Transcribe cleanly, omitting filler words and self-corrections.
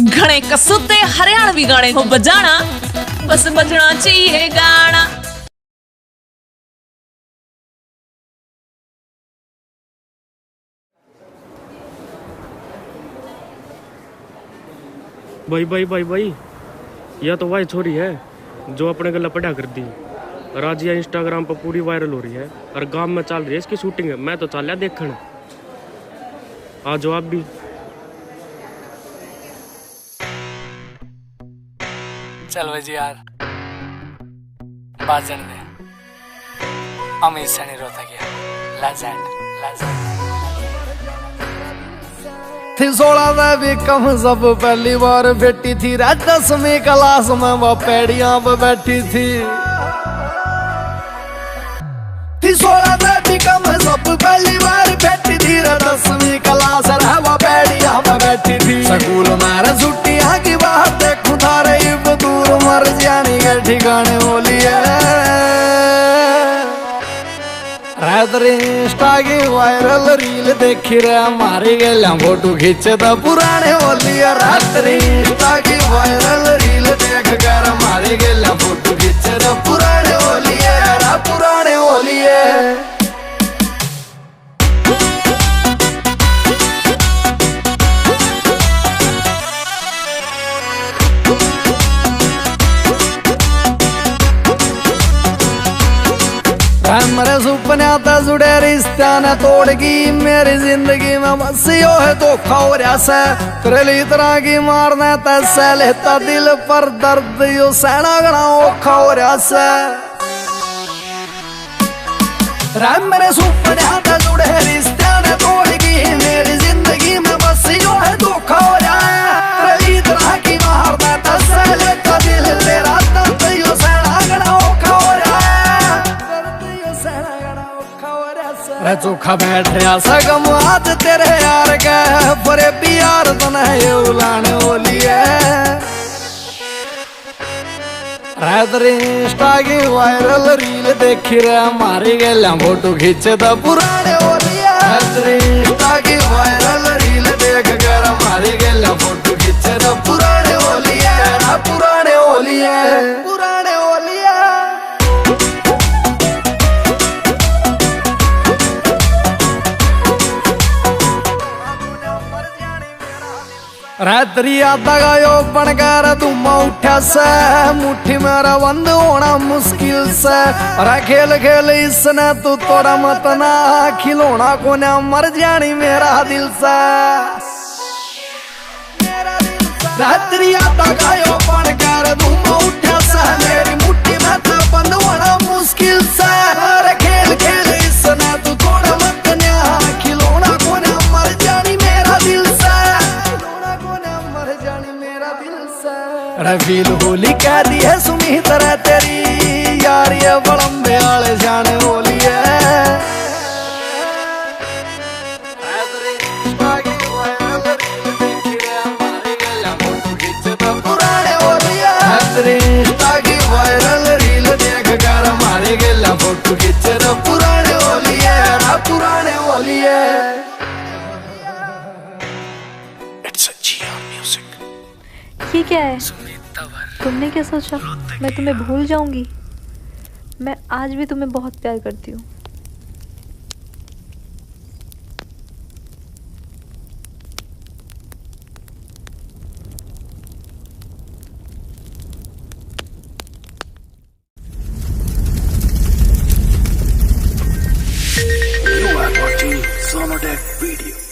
घने कसूते हरियाणवी गाने हो बजाना, बस बजना चाहिए गाना। भाई भाई भाई भाई, यह तो वही छोरी है जो अपने गला पढ़ा कर दी। राजिया इंस्टाग्राम पर पूरी वायरल हो रही है और गांव में चल रही है इसकी शूटिंग। मैं तो चल देखने, आ जाओ आप भी। चल बजी यार, बाजन दे अमित सनी रोता गया। लेजेंड लेजेंड थी 16 में भी कम सब पहली बार बेटी थी। 10वीं क्लास में वो पैड़ियां पे बैठी थी। 16 में भी कम सब पहली बार बेटी थी। 10वीं क्लास है वो पैड़ियां पे बैठी थी। स्कूल में छुट्टियां की बात देखूं थारे दूर मर जानी के ठिकाने बोलिए। इंस्टा की वायरल रील देखी रे हमारी गलियां फोटो खींचे तो पुराने बोलिए। रात्रि इंस्टा की वायरल रील देख कर हमारी गलियां फोटो खींचे तो पुराने बोलिए, पुराने बोलिए। मेरे सुपने तो जुड़े रिश्ते ने तोड़गी मेरी जिंदगी में बस यो है धोखा हो रहा से। तेरे तरह की मारना तैसे लेता दिल पर दर्द यो सहना गणा औखा हो रहा से। मेरे सुपने तो जुड़े रिश्ते ने तोड़गी मेरी जिंदगी में बस यो है धोखा हो रहा है। तेरे तरह की मारना तैसे लेता दिल तेरा दर्द यो सहना गणा औखा हो रहा है। चोखा बैठा सगम आज तेरे यार के परे प्यार तो नहीं उलाने बोलिए। इंस्टा की वायरल रील देखी रे हमारी गलियां फोटो खींचे तो पुराने बोलिए। इंस्टा की वायरल रील देख कर हमारी गलियां फोटो खींचे तो पुराने बोलिए, पुराने बोलिए, पुराने बोलिए। रात्रि आता गायो बनकर तुम उठा से। मुट्ठी मेरा बंद होना मुश्किल से। अरे खेल खेल इसने तू तोड़ा मत ना, खिलौना को ना मर जानी मेरा दिल से। रात्रि आता गायो बनकर तुम उठा से। मेरी मुट्ठी में तो बंद होना मुश्किल से। अरे खेल खेल इसने तू तोड़ा मत ना, खिलौना को ना मर जानी मेरा दिल से। फील होली कह दी है सुनी तरह तेरी यार ये बड़म्बे वाले जाने बोली है। पुराने बोलिए। इंस्टा की वायरल रील देख कर हमारे गला फोटो खींचे तो पुराने बोलिए, पुराने बोलिए। ये क्या है? तुमने क्या सोचा मैं तुम्हें भूल जाऊंगी? मैं आज भी तुम्हें बहुत प्यार करती हूँ। You are watching Sonodec video.